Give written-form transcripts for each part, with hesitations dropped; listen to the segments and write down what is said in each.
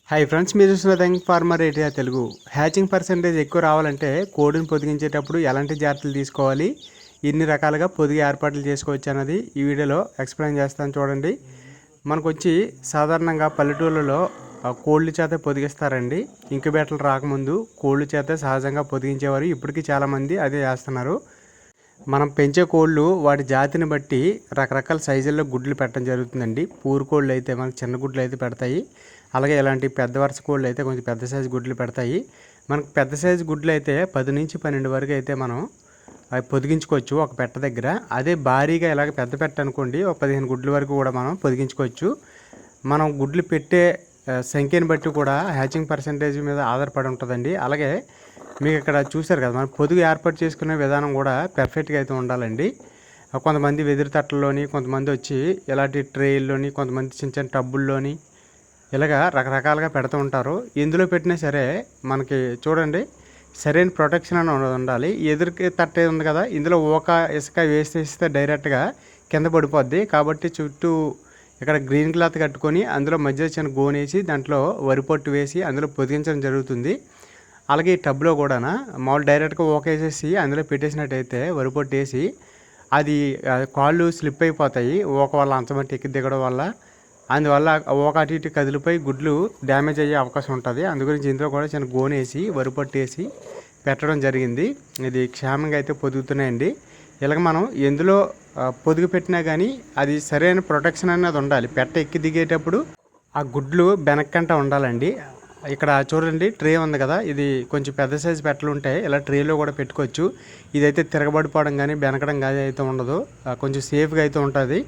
Hi friends, మీరు చూస్తున్న think farmer area Telugu. Hatching percentage ఎక్కువ రావాలంటే కోడిని పొదిగించేటప్పుడు ఎలాంటి జాగ్రత్తలు తీసుకోవాలి, ఎన్ని రకాలుగా పొదిగి ఏర్పాట్లు చేసుకోవచ్చు అన్నది ఈ వీడియోలో ఎక్స్ప్లెయిన్ చేస్తాను చూడండి. మనకు వచ్చి సాధారణంగా పల్లెటూళ్ళలో కోళ్ళ చేత పొదిగిస్తారండి. ఇంక్యుబేటర్లు రాకముందు కోళ్ళ చేత సహజంగా పొదిగించేవారు. ఇప్పటికీ చాలామంది అదే చేస్తున్నారు. మనం పెంచే కోళ్ళు వాటి జాతిని బట్టి రకరకాల సైజుల్లో గుడ్లు పెట్టడం జరుగుతుందండి. పూరు కోళ్ళు అయితే మనకు చిన్న గుడ్లు అయితే పెడతాయి. అలాగే ఇలాంటి పెద్ద వరుస కోళ్ళు అయితే కొంచెం పెద్ద సైజు గుడ్లు పెడతాయి. మనకు పెద్ద సైజు గుడ్లు అయితే 10 నుంచి 12 వరకు అయితే మనం అవి పొదిగించుకోవచ్చు ఒక పెట్ట దగ్గర. అదే భారీగా ఇలాగ పెద్ద పెట్ట అనుకోండి, ఒక 15 గుడ్ల వరకు కూడా మనం పొదిగించుకోవచ్చు. మనం గుడ్లు పెట్టే సంఖ్యను బట్టి కూడా హ్యాచింగ్ పర్సెంటేజ్ మీద ఆధారపడి ఉంటుందండి. అలాగే మీకు ఇక్కడ చూశారు కదా, మనం పొదుగు ఏర్పాటు చేసుకునే విధానం కూడా పెర్ఫెక్ట్గా అయితే ఉండాలండి. కొంతమంది వెదురు తట్టల్లోని, కొంతమంది వచ్చి ఇలాంటి ట్రేల్లోని, కొంతమంది చిన్న చిన్న టబ్బుల్లోని ఇలాగ రకరకాలుగా పెడుతూ ఉంటారు. ఎందులో పెట్టినా సరే మనకి చూడండి సరైన ప్రొటెక్షన్ అని ఉండాలి. ఎదురుకి తట్టే ఉంది కదా, ఇందులో ఇసుక వేసేస్తే డైరెక్ట్గా కింద పడిపోద్ది. కాబట్టి చుట్టూ ఇక్కడ గ్రీన్ క్లాత్ కట్టుకొని అందులో మధ్య చిన్న గోనేసి దాంట్లో వరి పొట్టు వేసి అందులో పొదిగించడం జరుగుతుంది. అలాగే ఈ టబ్లో కూడా మామూలు డైరెక్ట్గా వేసేసి అందులో పెట్టేసినట్టయితే వరి పొట్టు వేసి అది కాళ్ళు స్లిప్ అయిపోతాయి వల్ల అంచమట్టి ఎక్కి దిగడం వల్ల. అందువల్ల అటు ఇటు కదిలిపోయి గుడ్లు డ్యామేజ్ అయ్యే అవకాశం ఉంటుంది. అందుగురించి ఇందులో కూడా చిన్న గోనేసి వరి పొట్టు వేసి పెట్టడం జరిగింది. ఇది క్షేమంగా అయితే పొదుగుతున్నాయండి. ఇలాగ మనం ఎందులో పొదుగు పెట్టినా కానీ అది సరైన ప్రొటెక్షన్ అనేది ఉండాలి. పెట్ట ఎక్కి దిగేటప్పుడు ఆ గుడ్లు బెనక్కంట ఉండాలండి. ఇక్కడ చూడండి ట్రే ఉంది కదా, ఇది కొంచెం పెద్ద సైజు పెట్టలు ఉంటాయి. ఇలా ట్రేలో కూడా పెట్టుకోవచ్చు. ఇదైతే తిరగబడిపోవడం కానీ బెనకడం కానీ అయితే ఉండదు, కొంచెం సేఫ్గా అయితే ఉంటుంది.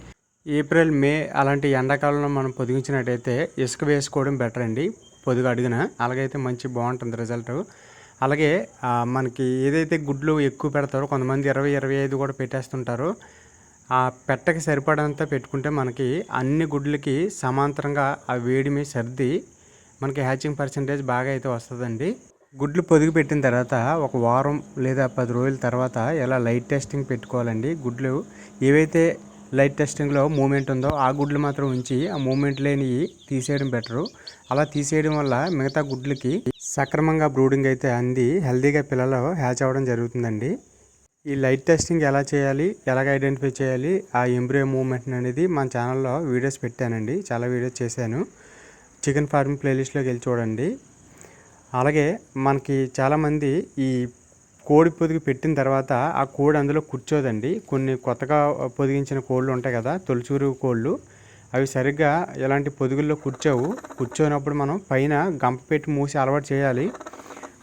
ఏప్రిల్ మే అలాంటి ఎండాకాలంలో మనం పొదిగించినట్టయితే ఇసుక వేసుకోవడం బెటర్ అండి పొదుగు అడుగున. అలాగైతే మంచి బాగుంటుంది రిజల్ట్. అలాగే మనకి ఏదైతే గుడ్లు ఎక్కువ పెడతారో కొంతమంది 20-25 కూడా పెట్టేస్తుంటారు. ఆ పెట్టకి సరిపడంతా పెట్టుకుంటే మనకి అన్ని గుడ్లకి సమాంతరంగా ఆ వేడిమి సర్ది మనకి హ్యాచింగ్ పర్సెంటేజ్ బాగా అయితే వస్తుందండి. గుడ్లు పొదిగి పెట్టిన తర్వాత ఒక వారం లేదా 10 రోజుల తర్వాత ఇలా లైట్ టెస్టింగ్ పెట్టుకోవాలండి. గుడ్లు ఏవైతే లైట్ టెస్టింగ్లో మూమెంట్ ఉందో ఆ గుడ్లు మాత్రం ఉంచి ఆ మూమెంట్ లేనివి తీసేయడం బెటరు. అలా తీసేయడం వల్ల మిగతా గుడ్లకి సక్రమంగా బ్రూడింగ్ అయితే అంది హెల్తీగా పిల్లలు హ్యాచ్ అవ్వడం జరుగుతుందండి. ఈ లైట్ టెస్టింగ్ ఎలా చేయాలి, ఎలాగ ఐడెంటిఫై చేయాలి, ఆ ఎంబ్రియో మూమెంట్ అనేది మన ఛానల్లో వీడియోస్ పెట్టానండి. చాలా వీడియోస్ చేశాను. చికెన్ ఫార్మింగ్ ప్లేలిస్ట్లోకి వెళ్ళి చూడండి. అలాగే మనకి చాలామంది ఈ కోడి పొదిగి పెట్టిన తర్వాత ఆ కోడి అందులో కూర్చోదండి. కొన్ని కొత్తగా పొదిగించిన కోళ్ళు ఉంటాయి కదా, తొలిచూరు కోళ్ళు, అవి సరిగ్గా ఇలాంటి పొదుగుల్లో కూర్చోనప్పుడు మనం పైన గంప పెట్టి మూసి అలవాటు చేయాలి.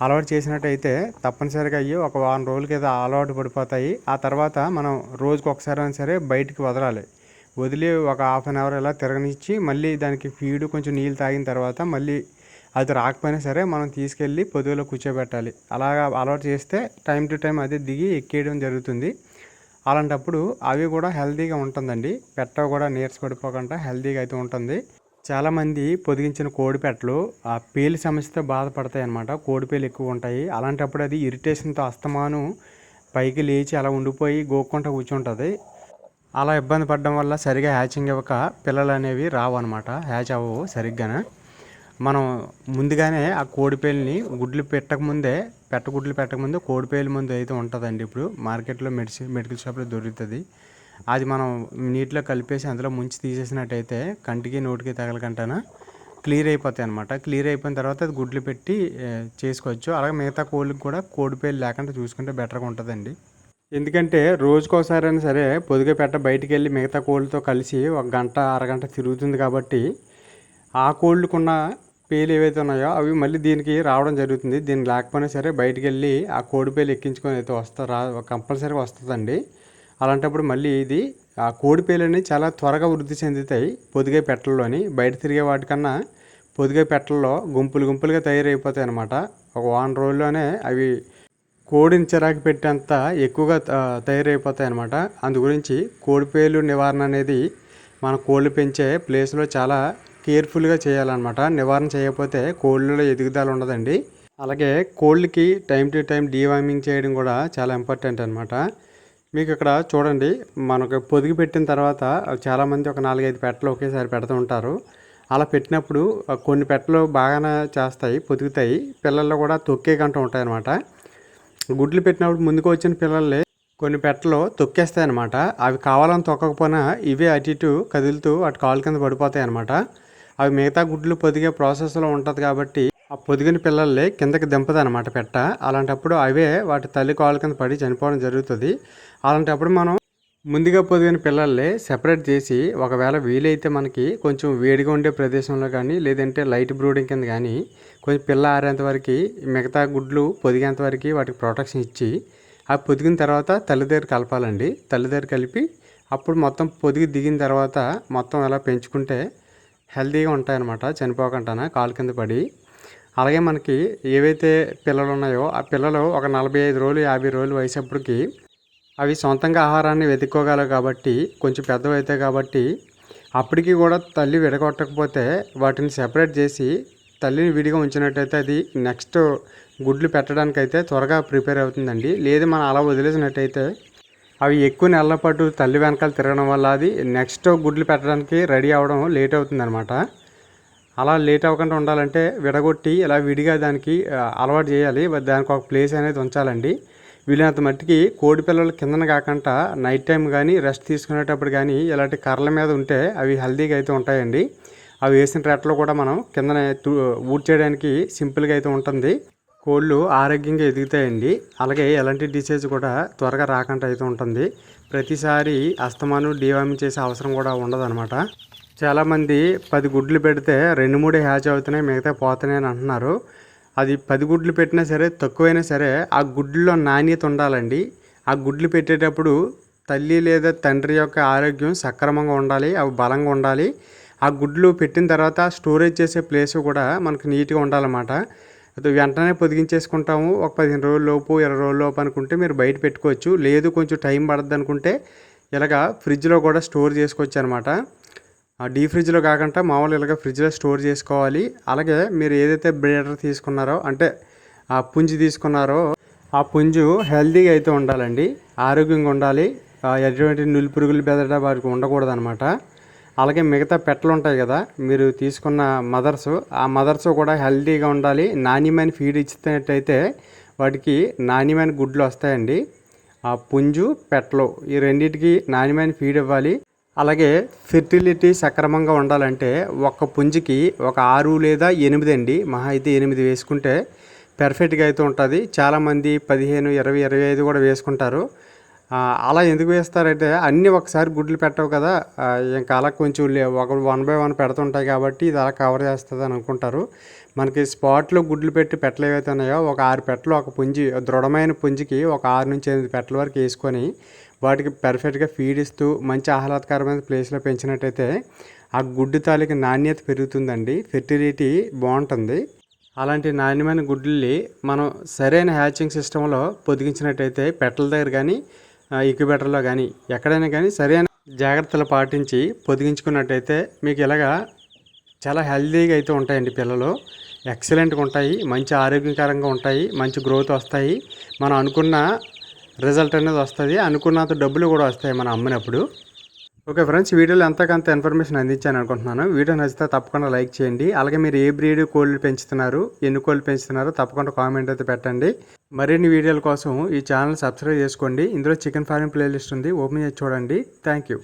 అలవాటు చేసినట్టయితే తప్పనిసరిగా అయ్యి ఒక వారం రోజులకి ఏదో అలవాటు పడిపోతాయి. ఆ తర్వాత మనం రోజుకి ఒకసారి అయినా సరే బయటికి వదిలి ఒక హాఫ్ అన్ అవర్ ఇలా తిరగనిచ్చి మళ్ళీ దానికి ఫీడ్ కొంచెం నీళ్ళు తాగిన తర్వాత మళ్ళీ అది రాకపోయినా సరే మనం తీసుకెళ్ళి పొదుగులో కూర్చోబెట్టాలి. అలాగా అలవాటు చేస్తే టైం టు టైం అదే దిగి ఎక్కేయడం జరుగుతుంది. అలాంటప్పుడు అవి కూడా హెల్తీగా ఉంటుందండి. పెట్ట కూడా నీరసపడిపోకుండా హెల్తీగా అయితే ఉంటుంది. చాలామంది పొదిగించిన కోడిపెట్టలు ఆ పేలు సమస్యతో బాధపడతాయి అన్నమాట. కోడిపేలు ఎక్కువ ఉంటాయి. అలాంటప్పుడు అది ఇరిటేషన్తో అస్తమాను పైకి లేచి అలా ఉండిపోయి గోక్కుంటూ కూర్చుంటుంది. అలా ఇబ్బంది పడడం వల్ల సరిగా హ్యాచింగ్ ఇవ్వక పిల్లలు అనేవి రావు అనమాట, హ్యాచ్ అవ్వవు సరిగ్గా. మనం ముందుగానే ఆ కోడిపేలని గుడ్లు పెట్టకముందే కోడిపేలు ముందు అయితే ఉంటుందండి. ఇప్పుడు మార్కెట్లో మెడికల్ షాప్లో దొరుకుతుంది. అది మనం నీటిలో కలిపేసి అందులో ముంచి తీసేసినట్టయితే కంటికి నోటికి తగలకంటాన క్లియర్ అయిపోతాయి అనమాట. క్లియర్ అయిపోయిన తర్వాత అది గుడ్లు పెట్టి చేసుకోవచ్చు. అలాగే మిగతా కోళ్ళకి కూడా కోడిపేలు లేకుండా చూసుకుంటే బెటర్గా ఉంటుందండి. ఎందుకంటే రోజుకోసారైనా సరే పొదిగే పెట్ట బయటికి వెళ్ళి మిగతా కోళ్ళతో కలిసి ఒక గంట అరగంట తిరుగుతుంది. కాబట్టి ఆ కోళ్ళకున్న పేలు ఏవైతే ఉన్నాయో అవి మళ్ళీ దీనికి రావడం జరుగుతుంది. దీనికి లేకపోయినా సరే బయటికి వెళ్ళి ఆ కోడి పేలు ఎక్కించుకొని అయితే కంపల్సరీగా వస్తుందండి. అలాంటప్పుడు మళ్ళీ ఇది ఆ కోడి పేలని చాలా త్వరగా వృద్ధి చెందుతాయి. పొదిగే పెట్టల్లోని బయట తిరిగే వాటికన్నా పొదిగే పెట్టల్లో గుంపులుగా తయారైపోతాయి అన్నమాట. ఒక వారం రోజుల్లోనే అవి కోడిని చిరాకు పెట్టేంత ఎక్కువగా తయారైపోతాయి అన్నమాట. అందు గురించి కోడిపేలు నివారణ అనేది మన కోళ్ళు పెంచే ప్లేస్లో చాలా కేర్ఫుల్గా చేయాలన్నమాట. నివారణ చేయకపోతే కోళ్ళలో ఎదుగుదల ఉండదండి. అలాగే కోళ్ళకి టైం టు టైం డీవార్మింగ్ చేయడం కూడా చాలా ఇంపార్టెంట్ అనమాట. మీకు ఇక్కడ చూడండి, మనకు పొదిగి పెట్టిన తర్వాత చాలామంది ఒక 4-5 పెట్టలు ఒకేసారి పెడుతూ ఉంటారు. అలా పెట్టినప్పుడు కొన్ని పెట్టలు బాగానే చేస్తాయి, పొదుగుతాయి. పిల్లల్లో కూడా తొక్కే గంట ఉంటాయి అన్నమాట. గుడ్లు పెట్టినప్పుడు ముందుకు వచ్చిన పిల్లల్ని కొన్ని పెట్టలు తొక్కేస్తాయి అన్నమాట. అవి కావాలని తొక్కకపోయినా ఇవే అటు ఇటు కదులుతూ అటు కాలు కింద పడిపోతాయి అన్నమాట. అవి మిగతా గుడ్లు పొదిగే ప్రాసెస్లో ఉంటుంది కాబట్టి ఆ పొదిగిన పిల్లల్ని కిందకి దింపదు అనమాట పెట్ట. అలాంటప్పుడు అవే వాటి తల్లి కాలు కింద పడి చనిపోవడం జరుగుతుంది. అలాంటప్పుడు మనం ముందుగా పొదిగిన పిల్లల్ని సెపరేట్ చేసి, ఒకవేళ వీలైతే మనకి కొంచెం వేడిగా ఉండే ప్రదేశంలో కానీ, లేదంటే లైట్ బ్రూడింగ్ కింద కానీ కొంచెం పిల్ల ఆరేంత వరకు మిగతా గుడ్లు పొదిగేంత వరకు వాటికి ప్రొటెక్షన్ ఇచ్చి, ఆ పొదిగిన తర్వాత తల్లి దగ్గర కలపాలండి. తల్లి దగ్గర కలిపి అప్పుడు మొత్తం పొదిగి దిగిన తర్వాత మొత్తం ఎలా పెంచుకుంటే హెల్తీగా ఉంటాయన్నమాట, చనిపోకుండా కాలు కింద పడి. అలాగే మనకి ఏవైతే పిల్లలు ఉన్నాయో ఆ పిల్లలు ఒక 45 రోజులు 50 రోజులు వయసప్పటికి అవి సొంతంగా ఆహారాన్ని వెతుక్కోగలవు కాబట్టి, కొంచెం పెద్దవి అవుతాయి కాబట్టి, అప్పటికి కూడా తల్లి విడగొట్టకపోతే వాటిని సెపరేట్ చేసి తల్లిని విడిగా ఉంచినట్టయితే అది నెక్స్ట్ గుడ్లు పెట్టడానికైతే త్వరగా ప్రిపేర్ అవుతుందండి. లేదు మనం అలా వదిలేసినట్టయితే అవి ఎక్కువ నెలల పాటు తల్లి వెనకాల తిరగడం వల్ల అది నెక్స్ట్ గుడ్లు పెట్టడానికి రెడీ అవ్వడం లేట్ అవుతుందన్నమాట. అలా లేట్ అవ్వకుండా ఉండాలంటే విడగొట్టి ఇలా విడిగా దానికి అలవాటు చేయాలి. దానికి ఒక ప్లేస్ అనేది ఉంచాలండి. వీలైనంత మట్టికి కోడి పిల్లలు కిందన కాకుండా నైట్ టైం కానీ రెస్ట్ తీసుకునేటప్పుడు కానీ ఇలాంటి కర్రల మీద ఉంటే అవి హెల్తీగా అయితే ఉంటాయండి. అవి వేసిన రెట్టలో కూడా మనం కిందన ఊడ్చేయడానికి సింపుల్గా అయితే ఉంటుంది. కోళ్ళు ఆరోగ్యంగా ఎదుగుతాయండి. అలాగే ఎలాంటి డిసీజ్ కూడా త్వరగా రాకుండా అయితే ఉంటుంది. ప్రతిసారి అస్తమాను డీవార్మింగ్ చేసే అవసరం కూడా ఉండదన్నమాట. చాలామంది 10 గుడ్లు పెడితే 2-3 హ్యాచ్ అవుతున్నాయి, మిగతా పోతున్నాయి అని అంటున్నారు. అది 10 గుడ్లు పెట్టినా సరే, తక్కువైనా సరే ఆ గుడ్లలో నాణ్యత ఉండాలండి. ఆ గుడ్లు పెట్టేటప్పుడు తల్లి లేదా తండ్రి యొక్క ఆరోగ్యం సక్రమంగా ఉండాలి, అవి బలంగా ఉండాలి. ఆ గుడ్లు పెట్టిన తర్వాత స్టోరేజ్ చేసే ప్లేస్ కూడా మనకు నీట్గా ఉండాలన్నమాట. అది వెంటనే పొదిగించేసుకుంటాము, ఒక 15 రోజుల లోపు 20 రోజుల లోపు అనుకుంటే మీరు బయట పెట్టుకోవచ్చు. లేదు కొంచెం టైం పడుతుంది అనుకుంటే ఇలాగ ఫ్రిడ్జ్లో కూడా స్టోర్ చేసుకోవచ్చు అనమాట. డీ ఫ్రిడ్జ్లో కాకుండా మామూలు ఇలాగ ఫ్రిడ్జ్లో స్టోర్ చేసుకోవాలి. అలాగే మీరు ఏదైతే బ్రీడర్ తీసుకున్నారో, అంటే ఆ పుంజు తీసుకున్నారో ఆ పుంజు హెల్తీగా అయితే ఉండాలండి, ఆరోగ్యంగా ఉండాలి. ఎటువంటి నులి పురుగులు బెదడ వారికి ఉండకూడదు అనమాట. అలాగే మిగతా పెట్టలు ఉంటాయి కదా, మీరు తీసుకున్న ఆ మదర్స్ కూడా హెల్తీగా ఉండాలి. నాణ్యమైన ఫీడ్ ఇచ్చినట్టయితే వాటికి నాణ్యమైన గుడ్లు వస్తాయండి. ఆ పుంజు పెట్టలు ఈ రెండింటికి నాణ్యమైన ఫీడ్ ఇవ్వాలి. అలాగే ఫెర్టిలిటీ సక్రమంగా ఉండాలంటే ఒక్క పుంజుకి ఒక 6 లేదా 8 అండి, మహా అయితే 8 వేసుకుంటే పర్ఫెక్ట్గా అయితే ఉంటుంది. చాలామంది 15, 20, 25 కూడా వేసుకుంటారు. అలా ఎందుకు వేస్తారంటే అన్నీ ఒకసారి గుడ్లు పెట్టవు కదా, ఇంకా అలా కొంచెం ఒక 1 by 1 పెడుతుంటాయి కాబట్టి ఇది అలా కవర్ చేస్తుంది అని అనుకుంటారు. మనకి స్పాట్లో గుడ్లు పెట్టి పెట్టలు ఏవైతే ఉన్నాయో ఒక 6 పెట్టలు ఒక పుంజి, దృఢమైన పుంజికి ఒక 6 నుంచి 8 పెట్టల వరకు వేసుకొని వాటికి పర్ఫెక్ట్గా ఫీడ్ ఇస్తూ మంచి ఆహ్లాదకరమైన ప్లేస్లో పెంచినట్టయితే ఆ గుడ్డు తాలూకు నాణ్యత పెరుగుతుందండి, ఫెర్టిలిటీ బాగుంటుంది. అలాంటి నాణ్యమైన గుడ్లని మనం సరైన హ్యాచింగ్ సిస్టంలో పొదిగించినట్టయితే పెట్టల దగ్గర కానీ ఇంక్యుబేటర్లో కానీ ఎక్కడైనా కానీ సరైన జాగ్రత్తలు పాటించి పొదిగించుకున్నట్టయితే మీకు ఇలాగా చాలా హెల్తీగా అయితే ఉంటాయండి. పిల్లలు ఎక్సలెంట్గా ఉంటాయి, మంచి ఆరోగ్యకరంగా ఉంటాయి, మంచి గ్రోత్ వస్తాయి, మనం అనుకున్న రిజల్ట్ అనేది వస్తుంది, అనుకున్నంత డబ్బులు కూడా వస్తాయి మనం అమ్మినప్పుడు. ఓకే ఫ్రెండ్స్, ఈ వీడియోలో ఎంతకంత ఇన్ఫర్మేషన్ అందించాను అనుకుంటున్నాను. వీడియో నచ్చితే తప్పకుండా లైక్ చేయండి. అలాగే మీరు ఏ బ్రీడ్ కోళ్ళు పెంచుతున్నారు, ఎన్ని కోళ్ళు పెంచుతున్నారు తప్పకుండా కామెంట్ అయితే పెట్టండి. మరిన్ని వీడియోల కోసం ఈ ఛానల్ సబ్స్క్రైబ్ చేసుకోండి. ఇందులో చికెన్ ఫార్మింగ్ ప్లేలిస్ట్ ఉంది, ఓపెన్ చేసి చూడండి. Thank you.